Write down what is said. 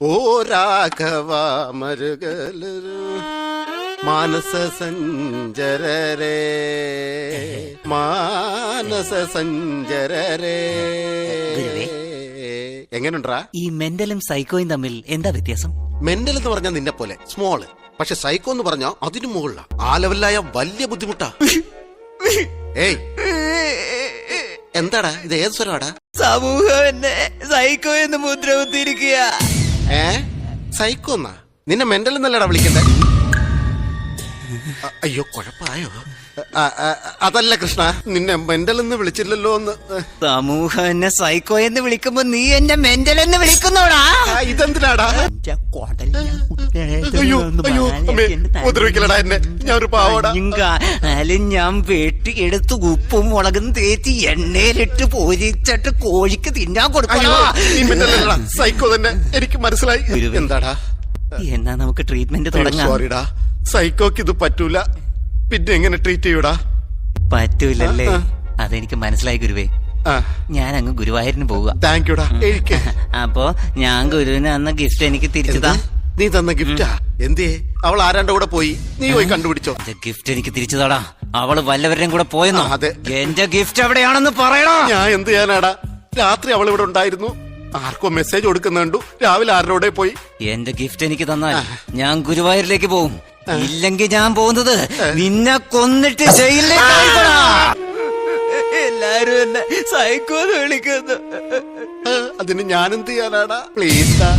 ഓ രാഘവ മരുകലരു മാനസ സഞ്ചരരേ മാനസ സഞ്ചരരേ. എങ്ങനെയുണ്ടാ? ഈ മെന്റലും സൈക്കോയും തമ്മിൽ എന്താ വ്യത്യാസം? മെന്റൽ എന്ന് പറഞ്ഞാൽ നിന്നെ പോലെ സ്മോള്, പക്ഷെ സൈക്കോ എന്ന് പറഞ്ഞാ അതിനു മുകളിലാ. ആ ലെവലിലായ വലിയ ബുദ്ധിമുട്ടാ. ഏയ് എന്താടാ ഇത്? ഏത് സ്വരമാടാ? സമൂഹം എന്നെ സൈക്കോ എന്ന് മുദ്ര കുത്തിയിരിക്കുക. സൈക്കോ എന്നാ? നിന്നെ മെന്റൽ എന്നല്ലടാ വിളിക്കണ്ടേ? അയ്യോ കുഴപ്പമായോ? അതല്ല കൃഷ്ണ, നിന്നെ മെന്റൽ എന്ന് വിളിച്ചില്ലല്ലോ എന്ന്. സമൂഹം എന്നെ സൈക്കോ എന്ന് വിളിക്കുമ്പോ നീ എന്നെ മെന്റൽ എന്ന് വിളിക്കുന്നോടാ? ഇതെന്തിനാടാ? അയ്യോ അയ്യോ ഉപദ്രവിക്കലടാ എന്നെ, ഞാൻ ഒരു പാവടാ. ഞാൻ വെട്ടിയെടുത്ത് ഉപ്പും മുളകും തേച്ച് എണ്ണയിലിട്ട് പൊരിച്ചിട്ട് കോഴിക്ക് തിന്നാൻ കൊടുക്കണം. സൈക്കോ തന്നെ, എനിക്ക് മനസ്സിലായി. എന്താടാ? എന്നാ നമുക്ക് ട്രീറ്റ്മെന്റ് തുടങ്ങാം. സോറിടാ, സൈക്കോക്ക് ഇത് പറ്റൂല. പിന്നെ എങ്ങനെ ട്രീറ്റ് ചെയ്യൂടാ? പറ്റൂലല്ലേ? അതെനിക്ക് മനസ്സിലായി ഗുരുവേ. ഞാൻ അങ്ങ് ഗുരുവായൂരിന് പോവുക. താങ്ക് യുടാ. അപ്പൊ ഞാൻ ഗുരുവിന് അന്ന ഗിഫ്റ്റ് എനിക്ക് തിരിച്ചതാ. നീ തന്ന ഗിഫ്റ്റാ? എന്തേ? അവൾ ആരാന്റെ കൂടെ പോയി? നീ പോയി കണ്ടുപിടിച്ചോ? ഗിഫ്റ്റ് എനിക്ക് തിരിച്ചതാടാ. അവള് വല്ലവരുടെയും കൂടെ പോയെന്നോ? അതെ. എന്റെ ഗിഫ്റ്റ് എവിടെയാണെന്ന് പറയണോ? ഞാൻ എന്ത് ചെയ്യാനാടാ? രാത്രി അവൾ ഇവിടെ ഉണ്ടായിരുന്നു, ആർക്കോ മെസ്സേജ് കൊടുക്കുന്നുണ്ടു, രാവിലെ ആരുടെ പോയി. എന്റെ ഗിഫ്റ്റ് എനിക്ക് തന്നാൽ ഞാൻ ഗുരുവായൂരിലേക്ക് പോകും. ഇല്ലെങ്കിൽ ഞാൻ പോകുന്നത് നിന്നെ കൊന്നിട്ട് ജയിലിലേക്ക്. എല്ലാരും എന്നെ സൈക്കോന്ന് വിളിക്കുന്നു. അതിന് ഞാൻ എന്ത് ചെയ്യാനാടാ? പ്ലീസ്.